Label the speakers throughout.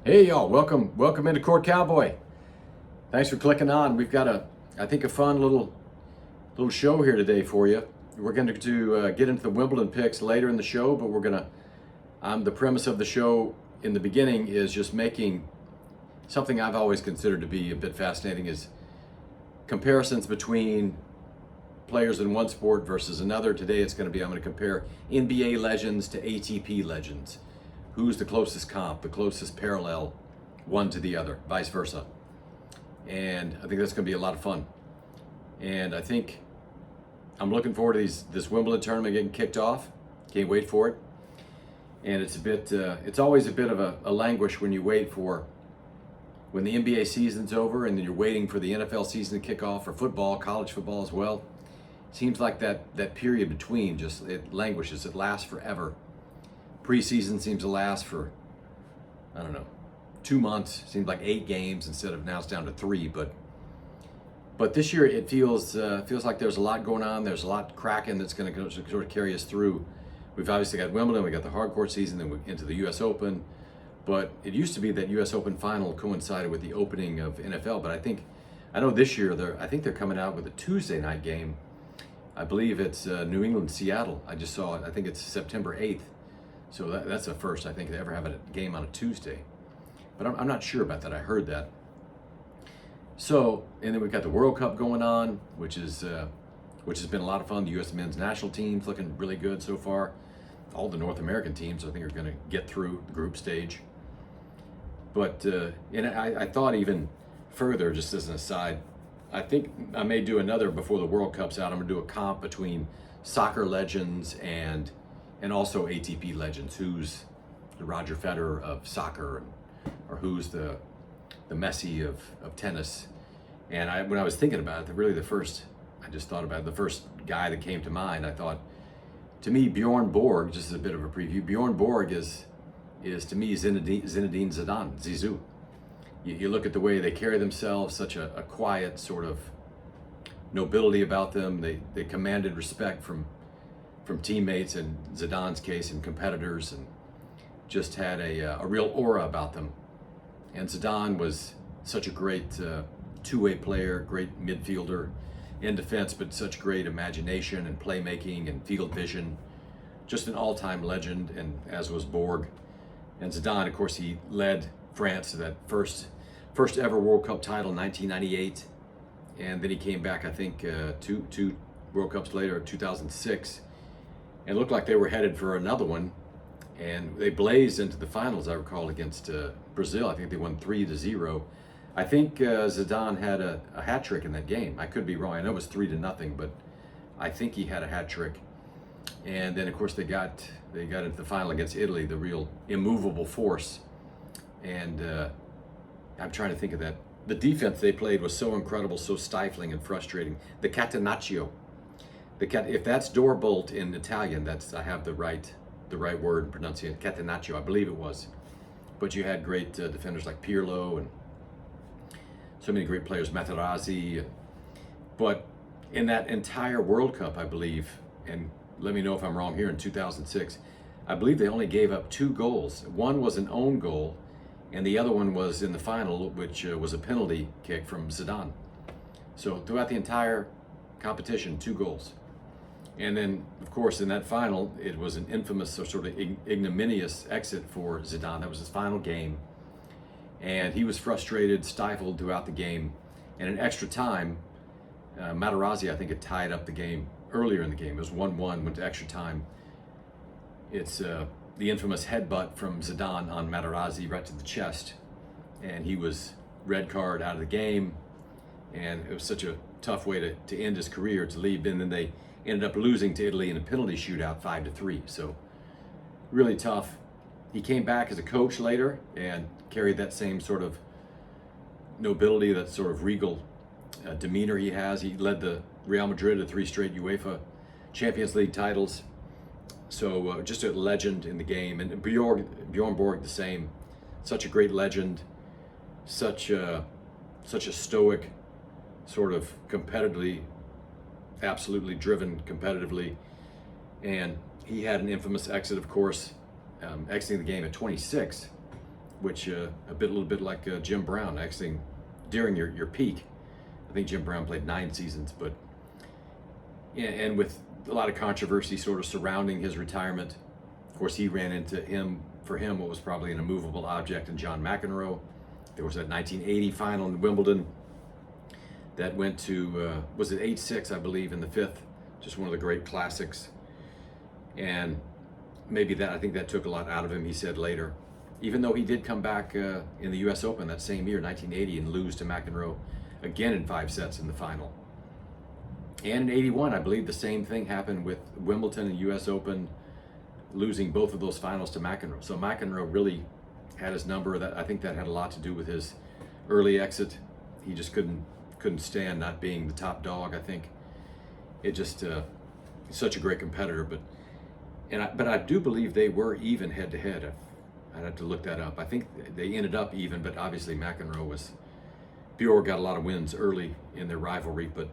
Speaker 1: Hey y'all, welcome into Court Cowboy. Thanks for clicking on. We've got I think a fun little show here today for you. We're going to get into the Wimbledon picks later in the show, but the premise of the show in the beginning is just making something I've always considered to be a bit fascinating is comparisons between players in one sport versus another. Today I'm going to compare NBA legends to ATP legends. Who's the closest comp, the closest parallel, one to the other, vice versa. And I think that's going to be a lot of fun. And I think I'm looking forward to this Wimbledon tournament getting kicked off. Can't wait for it. And it's always a bit of a languish when you wait for when the NBA season's over and then you're waiting for the NFL season to kick off, for football, college football as well. Seems like that period between it languishes. It lasts forever. Preseason seems to last for, 2 months. Seems like 8 games instead of now it's down to 3. But this year it feels like there's a lot going on. There's a lot cracking that's going to sort of carry us through. We've obviously got Wimbledon. We got the hardcourt season, then we're into the U.S. Open. But it used to be that U.S. Open final coincided with the opening of NFL. But I know this year they're coming out with a Tuesday night game. I believe it's New England, Seattle. I just saw it. I think it's September 8th. So that's the first, I think, to ever have a game on a Tuesday. But I'm not sure about that. I heard that. So, and then we've got the World Cup going on, which has been a lot of fun. The U.S. men's national team's looking really good so far. All the North American teams, I think, are going to get through the group stage. But, and I thought even further, just as an aside, I think I may do another before the World Cup's out. I'm going to do a comp between soccer legends and also ATP legends. Who's the Roger Federer of soccer, or who's the Messi of tennis? And when I was thinking about it, the first guy that came to mind, I thought, to me, Bjorn Borg, just as a bit of a preview, Bjorn Borg is to me Zinedine Zidane, Zizou. You look at the way they carry themselves, such a quiet sort of nobility about them. They commanded respect from teammates, in Zidane's case, and competitors, and just had a real aura about them. And Zidane was such a great two-way player, great midfielder in defense, but such great imagination and playmaking and field vision. Just an all-time legend, and as was Borg. And Zidane, of course, he led France to that first ever World Cup title in 1998. And then he came back, I think, two World Cups later, 2006. And it looked like they were headed for another one, and they blazed into the finals, I recall, against Brazil. I think they won 3-0. I think Zidane had a hat trick in that game. I could be wrong. I know it was 3-0, but I think he had a hat trick. And then, of course, they got into the final against Italy, the real immovable force. And I'm trying to think of that. The defense they played was so incredible, so stifling and frustrating. The catenaccio. If that's door bolt in Italian, I have the right word and pronunciation. Catenaccio, I believe it was. But you had great defenders like Pirlo and so many great players, Materazzi. But in that entire World Cup, I believe, and let me know if I'm wrong here, in 2006, I believe they only gave up 2 goals. One was an own goal, and the other one was in the final, which was a penalty kick from Zidane. So throughout the entire competition, 2 goals. And then, of course, in that final, it was an infamous or sort of ignominious exit for Zidane. That was his final game. And he was frustrated, stifled throughout the game. And in extra time, Materazzi, I think, had tied up the game earlier in the game. It was 1-1, went to extra time. It's the infamous headbutt from Zidane on Materazzi right to the chest. And he was red card out of the game. And it was such a tough way to end his career, to leave. And then they ended up losing to Italy in a penalty shootout 5-3. So really tough. He came back as a coach later and carried that same sort of nobility, that sort of regal demeanor he has. He led the Real Madrid to 3 straight UEFA Champions League titles. So just a legend in the game. And Bjorn Borg the same. Such a great legend. Such a stoic, sort of competitively, absolutely driven competitively. And he had an infamous exit, of course, exiting the game at 26 which a little bit like Jim Brown, actually during your peak. I think Jim Brown played 9 seasons, but and with a lot of controversy sort of surrounding his retirement. Of course, he ran into for him what was probably an immovable object in John McEnroe. There was that 1980 final in Wimbledon that went to, was it 8-6, I believe, in the 5th? Just one of the great classics. And maybe I think that took a lot out of him, he said later. Even though he did come back in the US Open that same year, 1980, and lose to McEnroe again in 5 sets in the final. And in 81, I believe the same thing happened with Wimbledon and US Open, losing both of those finals to McEnroe. So McEnroe really had his number. I think that had a lot to do with his early exit. He just couldn't stand not being the top dog, I think. It just, he's such a great competitor. But I do believe they were even head to head. I'd have to look that up. I think they ended up even, but obviously Bjork got a lot of wins early in their rivalry. But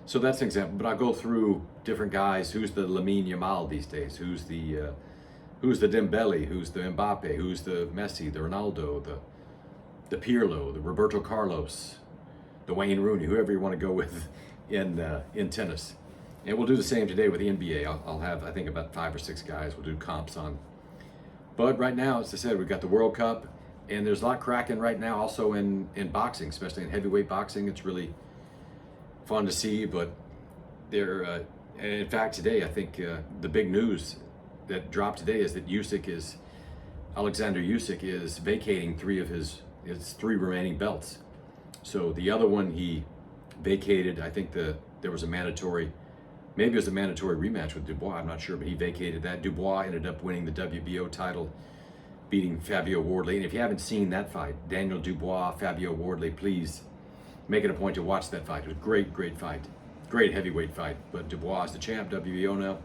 Speaker 1: so that's an example. But I'll go through different guys. Who's the Lamine Yamal these days? Who's the Dembele? Who's the Mbappe? Who's the Messi? The Ronaldo? The Pirlo? The Roberto Carlos? The Wayne Rooney? Whoever you want to go with in tennis. And we'll do the same today with the NBA. I'll have, I think, about 5 or 6 guys we'll do comps on. But right now, as I said, we've got the World Cup, and there's a lot cracking right now also in boxing, especially in heavyweight boxing. It's really fun to see, but and in fact, today, I think the big news that dropped today is that Alexander Usyk is vacating 3 of his 3 remaining belts. So the other one he vacated, I think there was a mandatory, maybe it was a mandatory rematch with Dubois, I'm not sure, but he vacated that. Dubois ended up winning the WBO title, beating Fabio Wardley. And if you haven't seen that fight, Daniel Dubois, Fabio Wardley, please make it a point to watch that fight. It was a great, great fight. Great heavyweight fight. But Dubois is the champ, WBO now.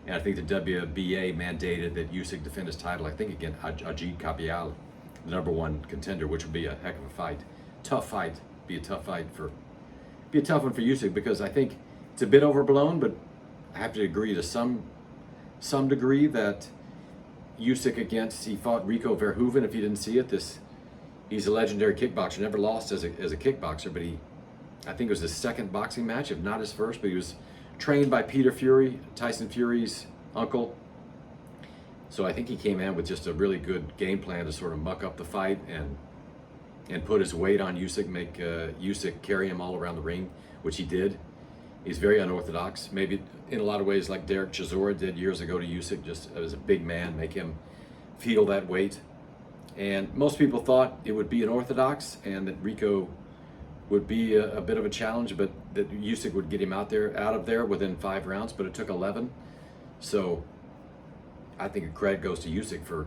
Speaker 1: And I think the WBA mandated that Usyk defend his title, I think against Ajit Kabial, the #1 contender, which would be a heck of a fight. Tough fight. Be a tough one for Usyk, because I think it's a bit overblown, but I have to agree to some degree that Usyk he fought Rico Verhoeven. If you didn't see it, he's a legendary kickboxer, never lost as a kickboxer, but I think it was his 2nd boxing match, if not his 1st, but he was trained by Peter Fury, Tyson Fury's uncle. So I think he came in with just a really good game plan to sort of muck up the fight and put his weight on Usyk, make Usyk carry him all around the ring, which he did. He's very unorthodox, maybe in a lot of ways like Derek Chisora did years ago to Usyk, just as a big man, make him feel that weight. And most people thought it would be unorthodox and that Rico would be a bit of a challenge, but that Usyk would get him out of there within 5 rounds, but it took 11. So I think credit goes to Usyk for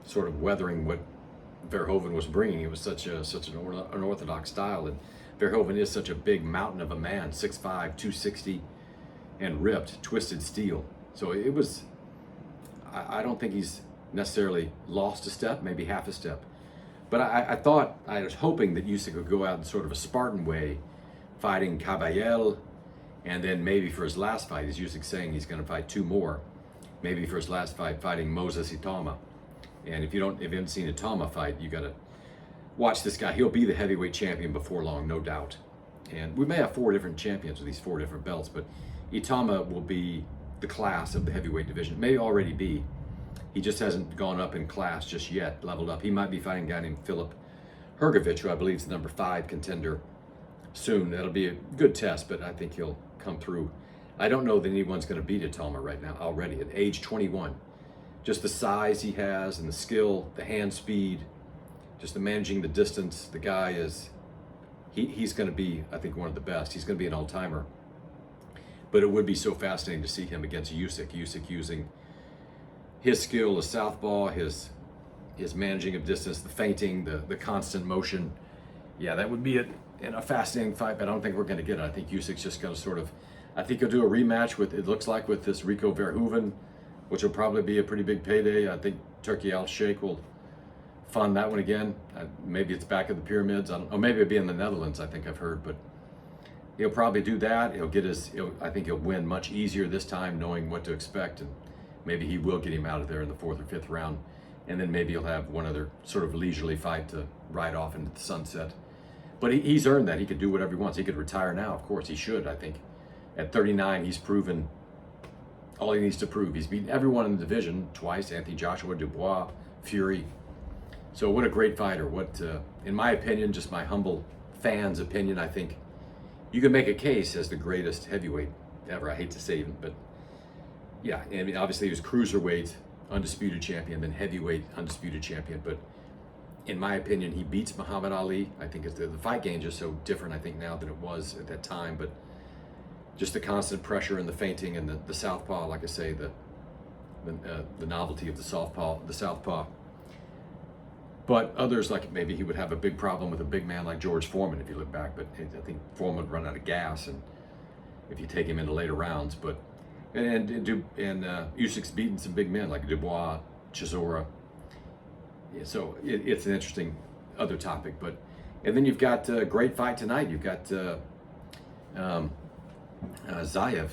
Speaker 1: sort of weathering what Verhoeven was bringing. It was such an unorthodox style, and Verhoeven is such a big mountain of a man, 6'5", 260, and ripped, twisted steel. So it was, I don't think he's necessarily lost a step, maybe half a step. But I was hoping that Usyk would go out in sort of a Spartan way, fighting Caballel, and then maybe for his last fight, as Usyk saying he's going to fight 2 more, maybe for his last fight, fighting Moses Itama. And if you haven't seen a Itama fight, you got to watch this guy. He'll be the heavyweight champion before long, no doubt. And we may have 4 different champions with these 4 different belts, but Itama will be the class of the heavyweight division. May already be. He just hasn't gone up in class just yet, leveled up. He might be fighting a guy named Filip Hrgovic, who I believe is the #5 contender soon. That'll be a good test, but I think he'll come through. I don't know that anyone's going to beat Itama right now already at age 21. Just the size he has and the skill, the hand speed, just the managing the distance. The guy he's going to be, I think, one of the best. He's going to be an all-timer. But it would be so fascinating to see him against Usyk. Usyk using his skill, the southpaw, his managing of distance, the feinting, the constant motion. Yeah, that would be a fascinating fight, but I don't think we're going to get it. I think Usyk's just going to I think he'll do a rematch with this Rico Verhoeven, which will probably be a pretty big payday. I think Turki Al-Sheikh will fund that one again. Maybe it's back at the pyramids. Or maybe it'll be in the Netherlands, I think I've heard, but he'll probably do that. I think he'll win much easier this time, knowing what to expect, and maybe he will get him out of there in the 4th or 5th round. and then maybe he'll have one other sort of leisurely fight to ride off into the sunset. But he's earned that. He could do whatever he wants. He could retire now, of course. He should, I think. At 39, he's proven all he needs to prove. He's beaten everyone in the division twice: Anthony Joshua, Dubois, Fury. So what a great fighter. What, in my opinion, just my humble fan's opinion, I think you can make a case as the greatest heavyweight ever. I hate to say it, but yeah, I mean, obviously he was cruiserweight, undisputed champion, then heavyweight, undisputed champion. But in my opinion, he beats Muhammad Ali. I think the fight game just so different, I think, now than it was at that time. But just the constant pressure and the feinting and the southpaw, like I say, the novelty of the southpaw. But others, like maybe he would have a big problem with a big man like George Foreman if you look back. But I think Foreman would run out of gas, and if you take him into later rounds. But and Usyk's beaten some big men like Dubois, Chisora. Yeah, so it's an interesting other topic. But and then you've got a great fight tonight. You've got Zayev.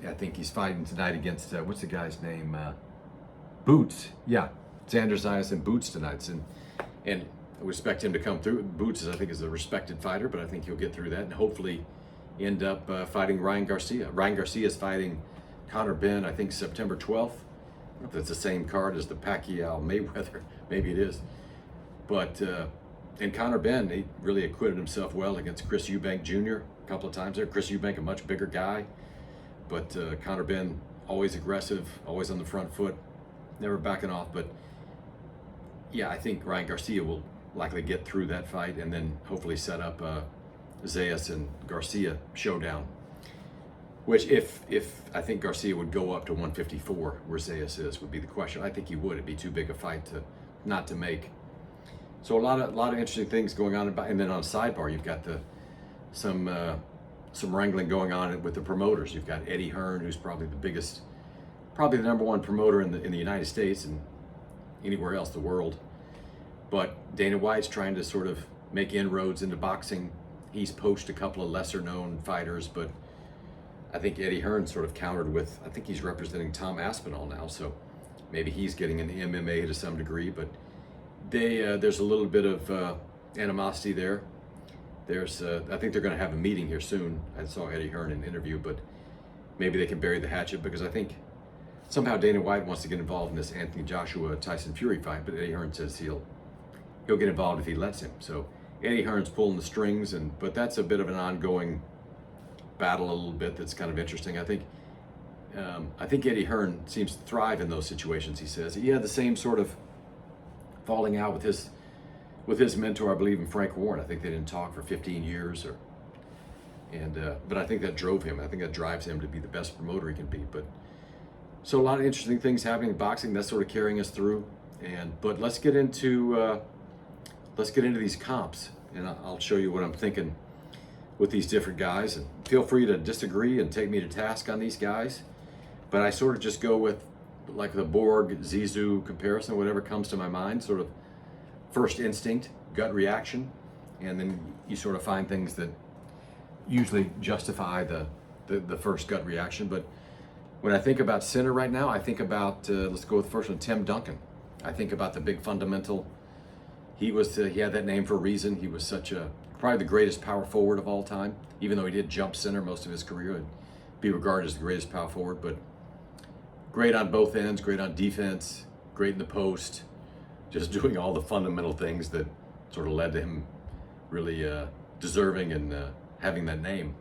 Speaker 1: I think he's fighting tonight against what's the guy's name? Boots. Yeah, Xander Zayas and Boots tonight. And I expect him to come through. Boots, I think, is a respected fighter, but I think he'll get through that and hopefully end up fighting Ryan Garcia. Ryan Garcia is fighting Conor Benn, I think, September 12th. I don't know if it's the same card as the Pacquiao-Mayweather. Maybe it is. But, and Conor Benn, he really acquitted himself well against Chris Eubank Jr. a couple of times there. Chris Eubank, a much bigger guy. But Conor Benn, always aggressive, always on the front foot, never backing off. But yeah, I think Ryan Garcia will likely get through that fight and then hopefully set up a Zayas and Garcia showdown. Which, if I think Garcia would go up to 154, where Zayas is, would be the question. I think he would. It'd be too big a fight not to make. So a lot of interesting things going on. And then on a sidebar, you've got some wrangling going on with the promoters. You've got Eddie Hearn, who's probably the number one promoter in the United States and anywhere else in the world. But Dana White's trying to sort of make inroads into boxing. He's poached a couple of lesser known fighters, but I think Eddie Hearn sort of countered with, I think he's representing Tom Aspinall now, so maybe he's getting into MMA to some degree, but there's a little bit of animosity there. I think they're going to have a meeting here soon. I saw Eddie Hearn in an interview, but maybe they can bury the hatchet, because I think somehow Dana White wants to get involved in this Anthony Joshua Tyson Fury fight, but Eddie Hearn says he'll get involved if he lets him. So Eddie Hearn's pulling the strings, but that's a bit of an ongoing battle a little bit that's kind of interesting. I think Eddie Hearn seems to thrive in those situations. He says he had the same sort of falling out with his mentor, I believe, in Frank Warren. I think they didn't talk for 15 years, but I think that drove him. I think that drives him to be the best promoter he can be. But so a lot of interesting things happening in boxing. That's sort of carrying us through. But let's get into these comps, and I'll show you what I'm thinking with these different guys. And feel free to disagree and take me to task on these guys. But I sort of just go with like the Borg Zizou comparison, whatever comes to my mind, sort of first instinct, gut reaction, and then you sort of find things that usually justify the first gut reaction. But when I think about center right now, I think about let's go with the first one, Tim Duncan. I think about the big fundamental. He had that name for a reason. He was probably the greatest power forward of all time, even though he did jump center most of his career and be regarded as the greatest power forward. But great on both ends, great on defense, great in the post, just doing all the fundamental things that sort of led to him really deserving and having that name.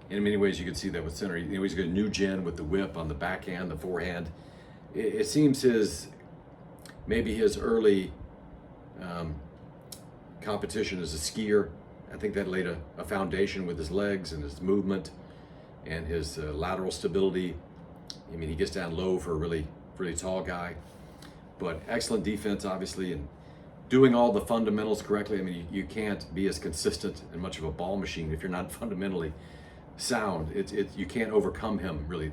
Speaker 1: In many ways, you could see that with center. He's got a new gen with the whip on the backhand, the forehand. It seems maybe his early competition as a skier, I think that laid a foundation with his legs and his movement and his lateral stability. I mean, he gets down low for a really tall guy, but excellent defense, obviously, and doing all the fundamentals correctly. I mean, you can't be as consistent and much of a ball machine if you're not fundamentally sound. You can't overcome him, really.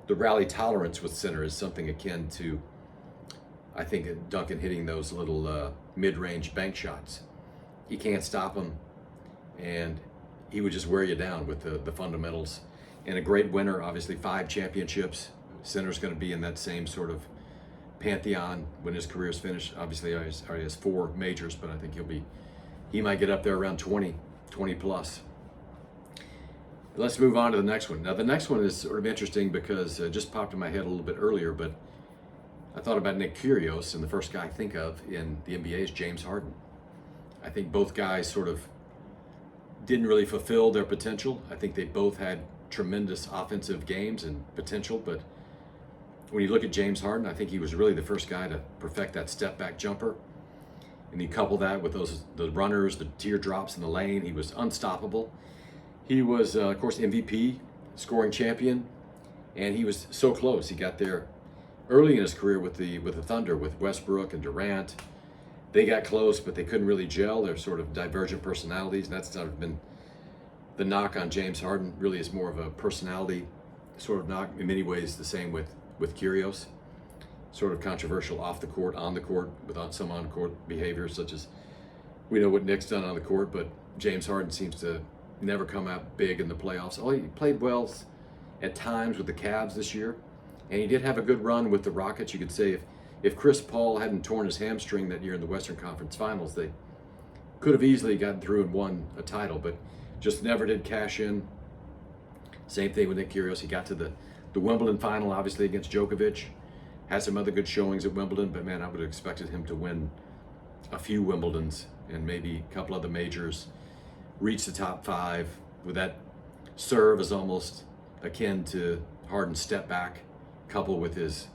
Speaker 1: The rally tolerance with center is something akin to, I think, Duncan hitting those little mid-range bank shots. You can't stop him, and he would just wear you down with the fundamentals. And a great winner, obviously 5 championships. Center's going to be in that same sort of pantheon when his career is finished. Obviously, he already has 4 majors, but I think he might get up there around 20 plus. Let's move on to the next one. Now, the next one is sort of interesting because it just popped in my head a little bit earlier, but I thought about Nick Kyrgios, and the first guy I think of in the NBA is James Harden. I think both guys sort of didn't really fulfill their potential. I think they both had tremendous offensive games and potential, but when you look at James Harden, I think he was really the first guy to perfect that step back jumper. And you couple that with the runners, the teardrops in the lane, he was unstoppable. He was, of course, MVP, scoring champion, and he was so close. He got there early in his career with the Thunder, with Westbrook and Durant. They got close, but they couldn't really gel. They're sort of divergent personalities, and that's sort of been the knock on James Harden. Really is more of a personality sort of knock. In many ways, the same with Kyrgios. Sort of controversial off the court, on the court, without some on-court behavior, such as we know what Nick's done on the court, but James Harden seems to never come out big in the playoffs. Oh, he played well at times with the Cavs this year, and he did have a good run with the Rockets. You could say if Chris Paul hadn't torn his hamstring that year in the Western Conference Finals, they could have easily gotten through and won a title, but just never did cash in. Same thing with Nick Kyrgios. He got to the Wimbledon final, obviously, against Djokovic. Had some other good showings at Wimbledon, but man, I would have expected him to win a few Wimbledons and maybe a couple other majors, reach the top 5 with that serve is almost akin to Harden's step back, coupled with his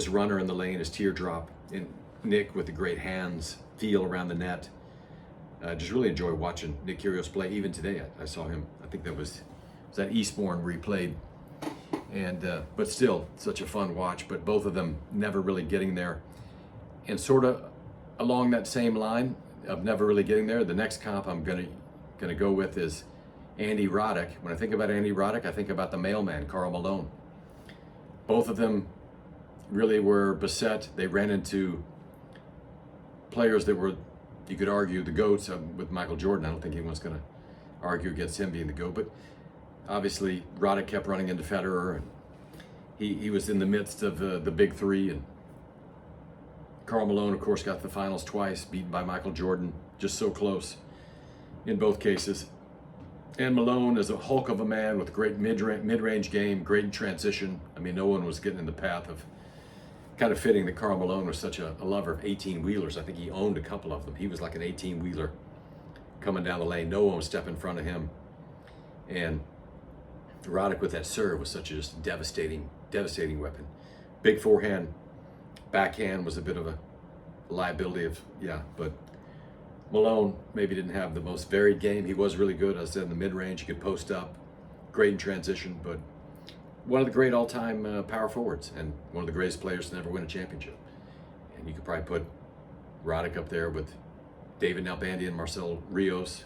Speaker 1: runner in the lane, his teardrop, and Nick with the great hands, feel around the net. Just really enjoy watching Nick Kyrgios play. Even today, I saw him. I think that was that Eastbourne where he played. And but still, such a fun watch. But both of them never really getting there. And sort of along that same line of never really getting there, the next comp I'm gonna go with is Andy Roddick. When I think about Andy Roddick, I think about the mailman, Karl Malone. Both of them really were beset. They ran into players that were, you could argue, the GOATs. With Michael Jordan, I don't think anyone's going to argue against him being the GOAT, but obviously Roddick kept running into Federer, and he was in the midst of the big 3, and Karl Malone, of course, got the finals twice, beaten by Michael Jordan, just so close in both cases. And Malone is a hulk of a man with a great mid-range game, great in transition. I mean, no one was getting in the path of, kind of fitting that Karl Malone was such a lover of 18-wheelers. I think he owned a couple of them. He was like an 18-wheeler coming down the lane. No one would step in front of him. And Roddick with that serve was such a just devastating weapon. Big forehand, backhand was a bit of a liability but Malone maybe didn't have the most varied game. He was really good, as I said, in the mid-range. He could post up, great in transition, but one of the great all-time power forwards and one of the greatest players to never win a championship. And you could probably put Roddick up there with David Nalbandian, Marcelo Rios.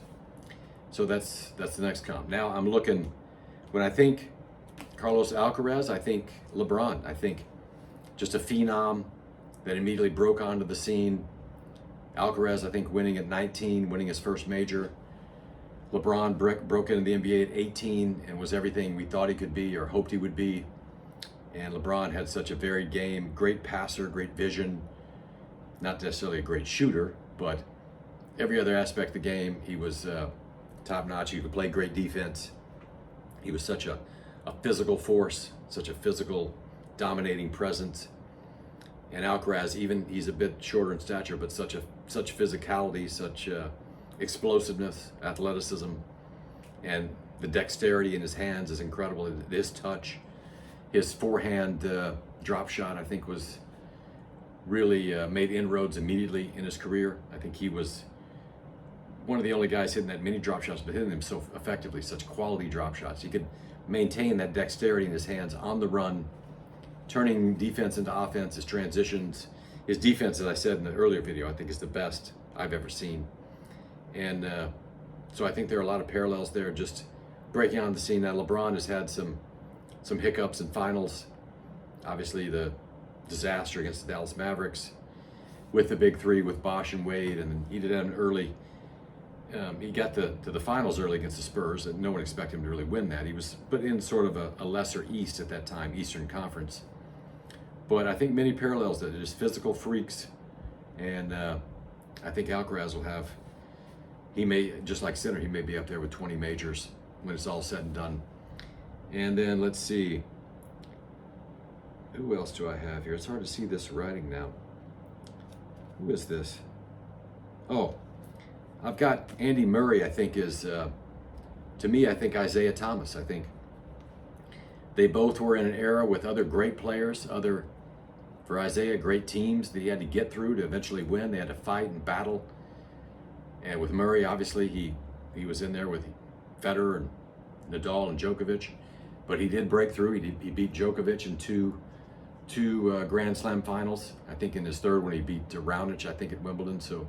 Speaker 1: So that's the next comp. Now I'm looking, when I think Carlos Alcaraz, I think LeBron. I think just a phenom that immediately broke onto the scene. Alcaraz, I think, winning at 19, winning his first major. LeBron broke into the NBA at 18 and was everything we thought he could be or hoped he would be. And LeBron had such a varied game, great passer, great vision, not necessarily a great shooter, but every other aspect of the game, he was top notch. He could play great defense. He was such a physical force, such a physical, dominating presence. And Alcaraz, even he's a bit shorter in stature, but such physicality, such explosiveness, athleticism, and the dexterity in his hands is incredible. His touch, his forehand drop shot, I think, was really made inroads immediately in his career. I think he was one of the only guys hitting that many drop shots, but hitting them so effectively, such quality drop shots. He could maintain that dexterity in his hands on the run, turning defense into offense, his transitions. His defense, as I said in the earlier video, I think is the best I've ever seen. And so I think there are a lot of parallels there, just breaking on the scene. Now LeBron has had some hiccups in finals. Obviously the disaster against the Dallas Mavericks with the big 3 with Bosh and Wade, and then he did have an early, he got to the finals early against the Spurs, and no one expected him to really win that. He was, but in sort of a lesser East at that time, Eastern Conference. But I think many parallels that are just physical freaks, and I think Alcaraz will have. He may, just like Sinner, he may be up there with 20 majors when it's all said and done. And then let's see. Who else do I have here? It's hard to see this writing now. Who is this? Oh, I've got Andy Murray, I think is, to me, I think Isaiah Thomas. I think they both were in an era with other great players, for Isaiah, great teams that he had to get through to eventually win. They had to fight and battle. And with Murray, obviously, he was in there with Federer and Nadal and Djokovic. But he did break through. He beat Djokovic in two Grand Slam finals. I think in his third when he beat Raonic, I think at Wimbledon. So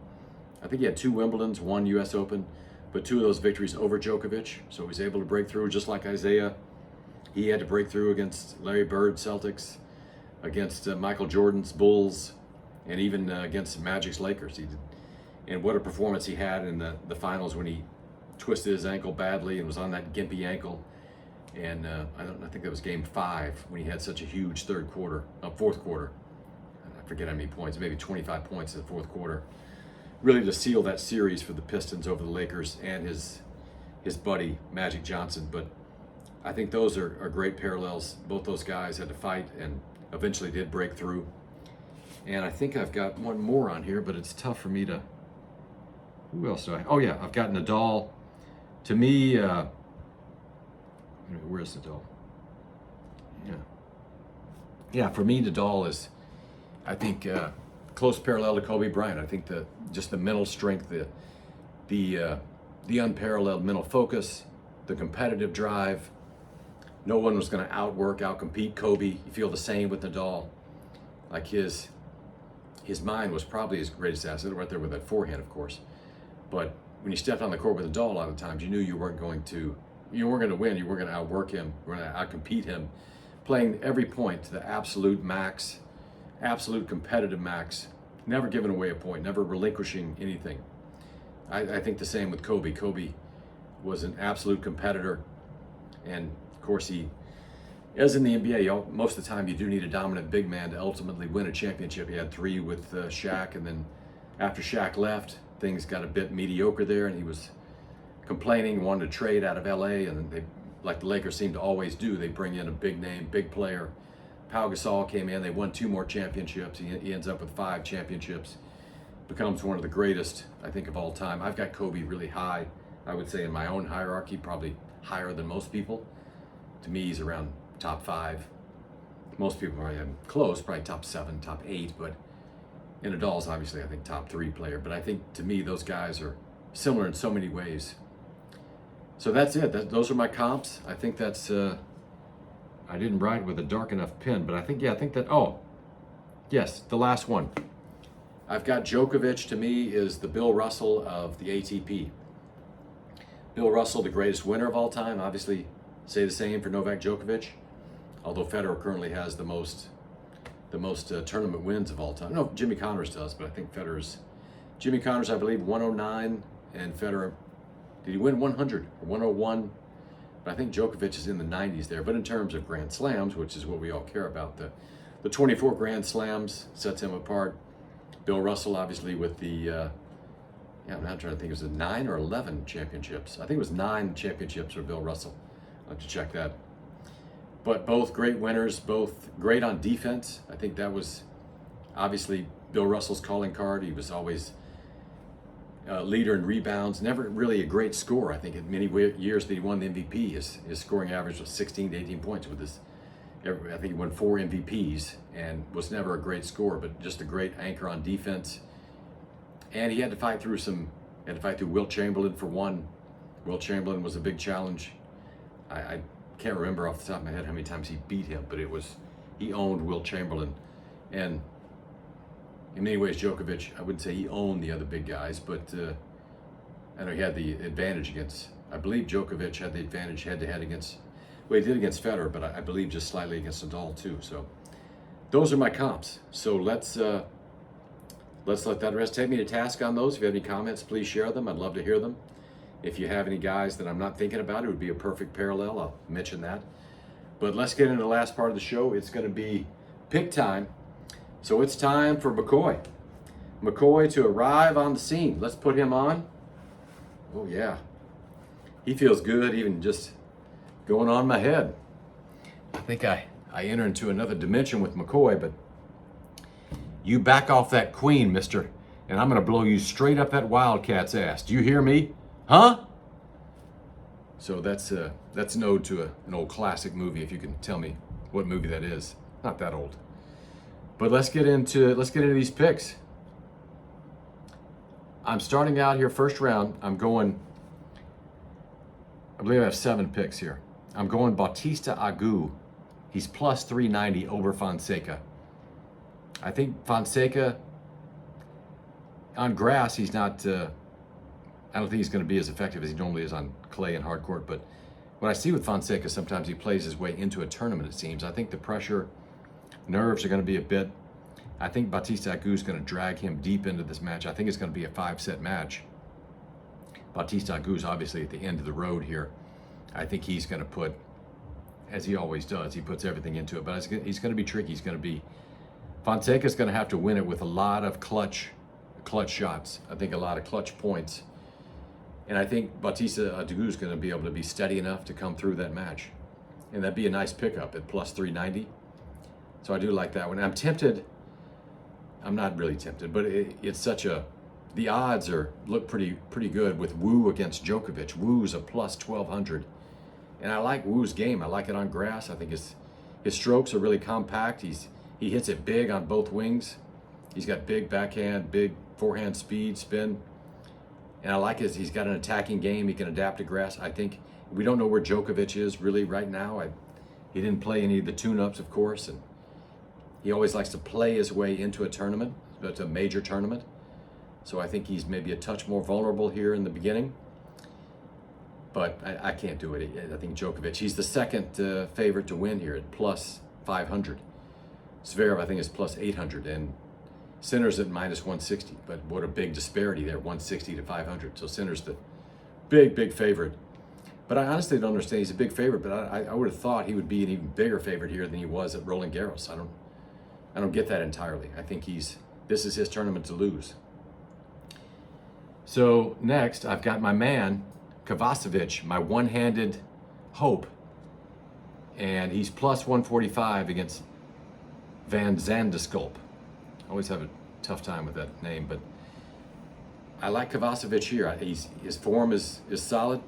Speaker 1: I think he had 2 Wimbledons, 1 U.S. Open, but 2 of those victories over Djokovic. So he was able to break through just like Isaiah. He had to break through against Larry Bird, Celtics, against Michael Jordan's Bulls, and even against Magic's Lakers. And what a performance he had in the finals when he twisted his ankle badly and was on that gimpy ankle. And I think that was game 5 when he had such a huge fourth quarter. I forget how many points, maybe 25 points in the fourth quarter. Really to seal that series for the Pistons over the Lakers and his buddy Magic Johnson. But I think those are great parallels. Both those guys had to fight and eventually did break through. And I think I've got one more on here, but it's tough for me to. Who else do I? Oh yeah, I've got Nadal. To me, where's Nadal? Yeah. For me, Nadal is, I think, close parallel to Kobe Bryant. I think just the mental strength, the unparalleled mental focus, the competitive drive. No one was going to outcompete Kobe. You feel the same with Nadal. Like his mind was probably his greatest asset, right there with that forehand, of course. But when you stepped on the court with Nadal, a lot of times you knew you weren't going to win. You weren't going to outwork him. You were going to outcompete him, playing every point to the absolute max, absolute competitive max, never giving away a point, never relinquishing anything. I think the same with Kobe. Kobe was an absolute competitor, and of course as in the NBA, most of the time you do need a dominant big man to ultimately win a championship. He had 3 with Shaq, and then after Shaq left, things got a bit mediocre there, and he was complaining, wanted to trade out of LA, and they, like the Lakers seem to always do, they bring in a big name, big player. Pau Gasol came in, they won 2 more championships. He ends up with 5 championships, becomes one of the greatest, I think, of all time. I've got Kobe really high, I would say in my own hierarchy, probably higher than most people. To me, he's around top 5. Most people probably have him close, probably top 7, top 8, but Nadal's obviously, I think, top 3 player. But I think, to me, those guys are similar in so many ways. So that's it. Those are my comps. I think that's, I didn't write with a dark enough pen, but I think that, oh, yes, the last one. I've got Djokovic, to me, is the Bill Russell of the ATP. Bill Russell, the greatest winner of all time. Obviously, say the same for Novak Djokovic, although Federer currently has the most tournament wins of all time. No, Jimmy Connors does, but I think Jimmy Connors, I believe, 109, and Federer, did he win 100 or 101? But I think Djokovic is in the 90s there. But in terms of Grand Slams, which is what we all care about, the 24 Grand Slams sets him apart. Bill Russell, obviously, with the, I'm not trying to think, it was 9 or 11 championships. I think it was 9 championships for Bill Russell. I'll have to check that. But both great winners, both great on defense. I think that was obviously Bill Russell's calling card. He was always leader in rebounds, never really a great scorer. I think in many years that he won the MVP, his scoring average was 16 to 18 points with his, I think he won 4 MVPs and was never a great scorer, but just a great anchor on defense. And he had to fight through Wilt Chamberlain for one. Wilt Chamberlain was a big challenge. I can't remember off the top of my head how many times he beat him, but he owned Wilt Chamberlain. And in many ways, Djokovic, I wouldn't say he owned the other big guys, but I know he had the advantage against, I believe Djokovic had the advantage head-to-head against, well, he did against Federer, but I believe just slightly against Nadal too. So those are my comps. So let's let that rest. Take me to task on those. If you have any comments, please share them. I'd love to hear them. If you have any guys that I'm not thinking about, it would be a perfect parallel. I'll mention that. But let's get into the last part of the show. It's going to be pick time. So it's time for McCoy. McCoy to arrive on the scene. Let's put him on. Oh yeah. He feels good even just going on my head. I think I enter into another dimension with McCoy, but you back off that queen, mister, and I'm going to blow you straight up that Wildcat's ass. Do you hear me? Huh? So that's an ode to an old classic movie, if you can tell me what movie that is. Not that old. But let's get into these picks. I'm starting out here first round. I believe I have 7 picks here. I'm going Bautista Agut. He's plus 390 over Fonseca. I think Fonseca on grass, he's not, I don't think he's going to be as effective as he normally is on clay and hard court. But what I see with Fonseca, sometimes he plays his way into a tournament, it seems. I think the pressure, nerves are going to be a bit. I think Bautista Agut is going to drag him deep into this match. I think it's going to be a 5-set match. Bautista Agut is obviously at the end of the road here. I think he's going to put, as he always does, he puts everything into it. But he's going to be tricky. Fonseca's going to have to win it with a lot of clutch shots. I think a lot of clutch points. And I think Bautista Agut is going to be able to be steady enough to come through that match. And that'd be a nice pickup at plus 390. So I do like that one. I'm tempted. I'm not really tempted, but it's such a, the odds look pretty good with Wu against Djokovic. Wu's a plus 1200. And I like Wu's game. I like it on grass. I think his strokes are really compact. He hits it big on both wings. He's got big backhand, big forehand speed, spin. And I like he's got an attacking game. He can adapt to grass. I think we don't know where Djokovic is really right now. He didn't play any of the tune-ups, of course, and he always likes to play his way into a tournament, but a major tournament. So I think he's maybe a touch more vulnerable here in the beginning. But I can't do it. I think Djokovic, he's the second favorite to win here at plus 500. Zverev, I think, is plus 800. And Sinner's at minus 160. But what a big disparity there, 160 to 500. So Sinner's the big favorite. But I honestly don't understand. He's a big favorite, but I would have thought he would be an even bigger favorite here than he was at Roland Garros. I don't get that entirely. I think this is his tournament to lose. So next, I've got my man, Kovacevic, my one-handed hope. And he's plus 145 against Van Zandeskulp. I always have a tough time with that name, but I like Kovacevic here. His form is solid.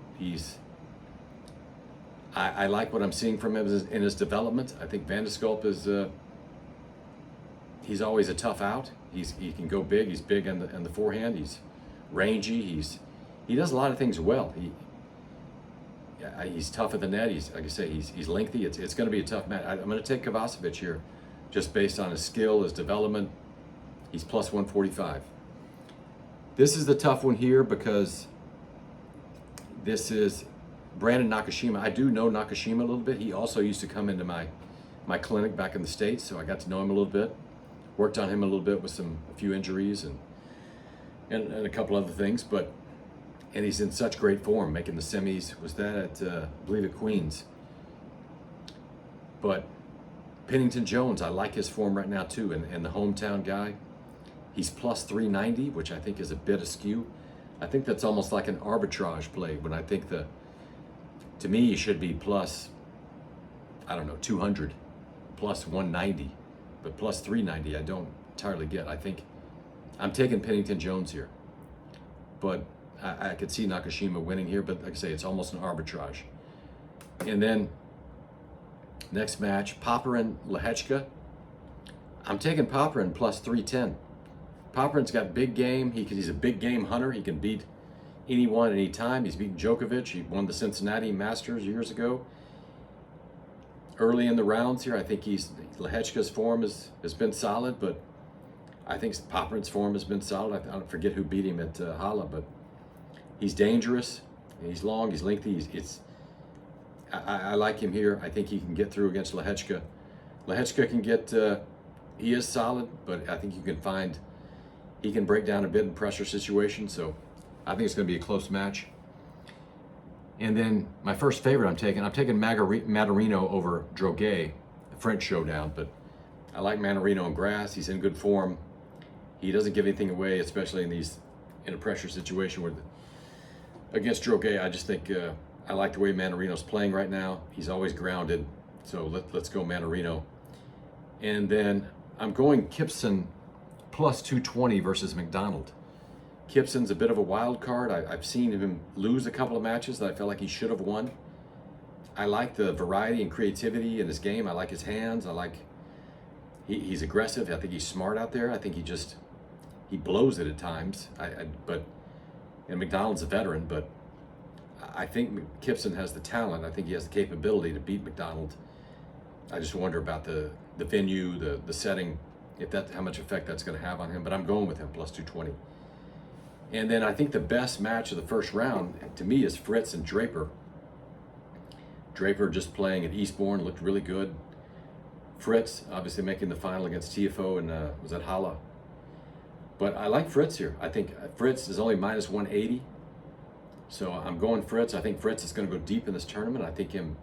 Speaker 1: I like what I'm seeing from him in his development. I think Van Zandeskulp is he's always a tough out. He can go big. He's big on the forehand. He's rangy. He does a lot of things well. He's tough at the net. Like I say, he's lengthy. It's going to be a tough match. I'm going to take Kovacevic here, just based on his skill, his development. He's plus 145. This is the tough one here because this is Brandon Nakashima. I do know Nakashima a little bit. He also used to come into my clinic back in the States, so I got to know him a little bit. Worked on him a little bit with a few injuries and a couple other things, and he's in such great form, making the semis. Was that at, I believe at Queens. But Pennington Jones, I like his form right now too, and the hometown guy, he's plus 390, which I think is a bit askew. I think that's almost like an arbitrage play when I think to me, he should be plus, 200, plus 190, but plus 390, I don't entirely get. I think I'm taking Pennington Jones here, but I could see Nakashima winning here, but like I say, it's almost an arbitrage. And then next match, Popyrin Lehechka. I'm taking Popyrin plus 310. Popyrin's got big game. He's a big game hunter. He can beat anyone, anytime. He's beaten Djokovic. He won the Cincinnati Masters years ago. Early in the rounds here, I think Lehechka's form has been solid, but I think Popyrin's form has been solid. I don't forget who beat him at Halle, but he's dangerous. He's long. He's lengthy. I like him here. I think he can get through against Lehechka. Lehechka can get. He is solid, but I think he can break down a bit in pressure situations. So I think it's going to be a close match. And then my first favorite I'm taking Madarino over Droguet, the French showdown. But I like Manarino on grass. He's in good form. He doesn't give anything away, especially in a pressure situation against Djokovic. I just think I like the way Manarino's playing right now. He's always grounded. So let's go Manarino. And then I'm going Gibson plus 220 versus McDonald. Gibson's a bit of a wild card. I've seen him lose a couple of matches that I felt like he should have won. I like the variety and creativity in his game. I like his hands. I like he's aggressive. I think he's smart out there. I think he blows it at times. And McDonald's a veteran, but I think Gibson has the talent. I think he has the capability to beat McDonald. I just wonder about the venue, the setting, how much effect that's going to have on him. But I'm going with him plus 220. And then I think the best match of the first round to me is Fritz and Draper. Draper just playing at Eastbourne looked really good. Fritz obviously making the final against TFO and was at Halle. But I like Fritz here. I think Fritz is only minus 180. So I'm going Fritz. I think Fritz is going to go deep in this tournament. I think him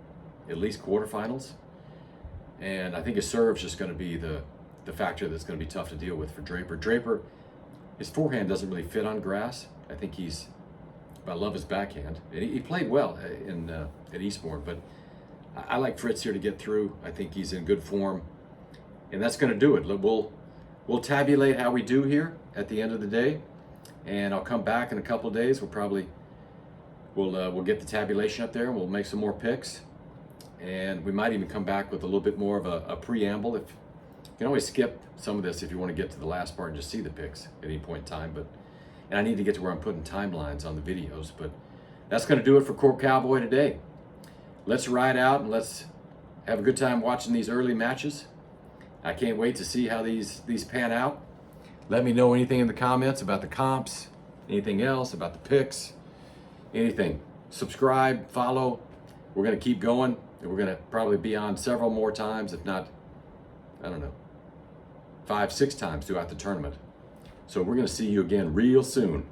Speaker 1: at least quarterfinals. And I think his serve's just going to be the factor that's going to be tough to deal with for Draper. Draper, his forehand doesn't really fit on grass. I think I love his backhand. He played well at Eastbourne, but I like Fritz here to get through. I think he's in good form. And that's going to do it. We'll tabulate how we do here at the end of the day. And I'll come back in a couple of days. We'll get the tabulation up there and we'll make some more picks. And we might even come back with a little bit more of a preamble. You can always skip some of this if you want to get to the last part and just see the picks at any point in time. And I need to get to where I'm putting timelines on the videos. But that's going to do it for Court Cowboy today. Let's ride out and let's have a good time watching these early matches. I can't wait to see how these pan out. Let me know anything in the comments about the comps, anything else about the picks, anything. Subscribe, follow. We're going to keep going. And we're going to probably be on several more times, if not, 5, 6 times throughout the tournament. So we're going to see you again real soon.